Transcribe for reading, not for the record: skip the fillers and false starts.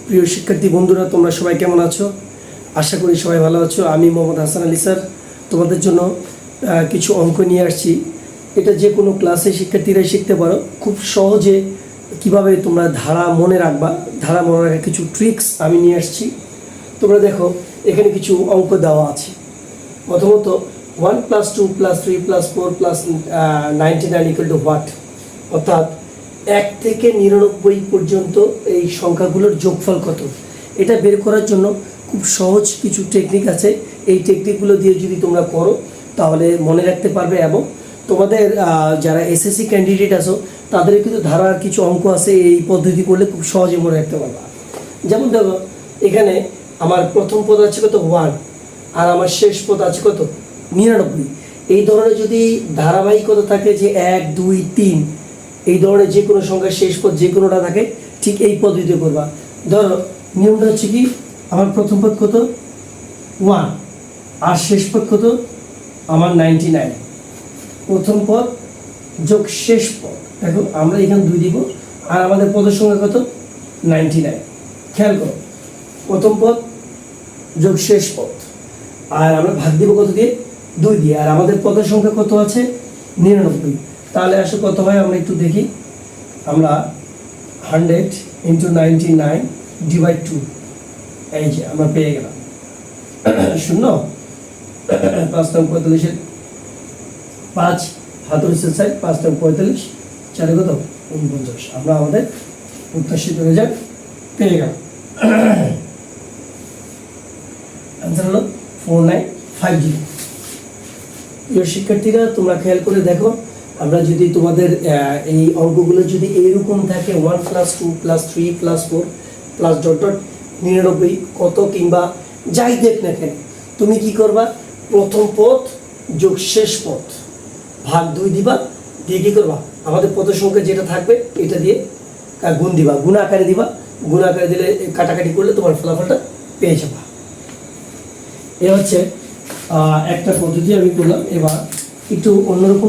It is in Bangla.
প্রিয় শিক্ষার্থী বন্ধুরা, তোমরা সবাই কেমন আছো? আশা করি সবাই ভালো আছো। আমি মোহাম্মদ হাসান আলী স্যার তোমাদের জন্য কিছু অঙ্ক নিয়ে আসছি। এটা যে কোনো ক্লাসে শিক্ষার্থীরাই শিখতে পারো। খুব সহজে কিভাবে তোমরা ধারা মনে রাখবা, ধারা মনে রাখার কিছু ট্রিক্স আমি নিয়ে আসছি। তোমরা দেখো, এখানে কিছু অঙ্ক দেওয়া আছে। প্রথমত 1 + 2 + 3 + 4 + 99 = হোয়াট, অর্থাৎ 1 থেকে 99 পর্যন্ত এই সংখ্যাগুলোর যোগফল কত। এটা বের করার জন্য খুব সহজ কিছু টেকনিক আছে। এই টেকনিকগুলো দিয়ে যদি তোমরা করো তাহলে মনে রাখতে পারবে, এবং তোমাদের যারা এসএসসি ক্যান্ডিডেট আছো তাদের কিন্তু ধারার কিছু অঙ্ক আছে, এই পদ্ধতি করলে খুব সহজে মনে রাখতে পারবা। যেমন দেখো, এখানে আমার প্রথম পদ আছে কত 1, আর আমার শেষ পদ আছে কত 99। এই ধরনের যদি ধারাবাহিকতা থাকে যে 1 2 3, এই ধরনের যে কোনো সংখ্যার শেষ পদ যে কোনোটা থাকে, ঠিক এই পদ্ধতিতে করবা। ধরো নিয়মটা হচ্ছে কি, আমার প্রথম পদ কত 1 আর শেষ পদ কত আমার 99। প্রথম পদ যোগ শেষ পদ, দেখো আমরা এখানে 2 দিব, আর আমাদের পদের সংখ্যা কত 99। খেয়াল করো, প্রথম পদ যোগ শেষ পদ, আর আমরা ভাগ দিব কত দিয়ে 2 দিয়ে, আর আমাদের পদের সংখ্যা কত আছে 99। তাহলে আসলে কত হয় আমরা একটু দেখি। আমরা 100 × 99 / 2, এই যে আমরা পেয়ে গেলাম 0। 5 × 45 5 হাতের সাইড 5 × 45 4 কত 49। আমরা আমাদের প্রত্যাশিত রেজাল্ট পেয়ে গেলাম। আনসার হলো 4950। প্রিয় শিক্ষার্থীরা, তোমরা খেয়াল করে দেখো, আমরা যদি তোমাদের এই অঙ্কগুলো যদি এইরকম থাকে 1 + 2 + 3 + 4 + ... 99 কত কিংবা যাই দেখ না কেন, তুমি কি করবা, প্রথম পদ যোগ শেষ পদ ভাগ 2 দিবা, দিয়ে কি করবা, আমাদের পদের সংখ্যা যেটা থাকবে এটা দিয়ে গুণ দিবা, গুণ আকারে দিবা। গুণ আকারে দিলে কাটাকাটি করলে তোমার ফলাফলটা পেয়ে যাবা। এ হচ্ছে একটা পদ্ধতি আমি করলাম। এবার একটু অন্যরকম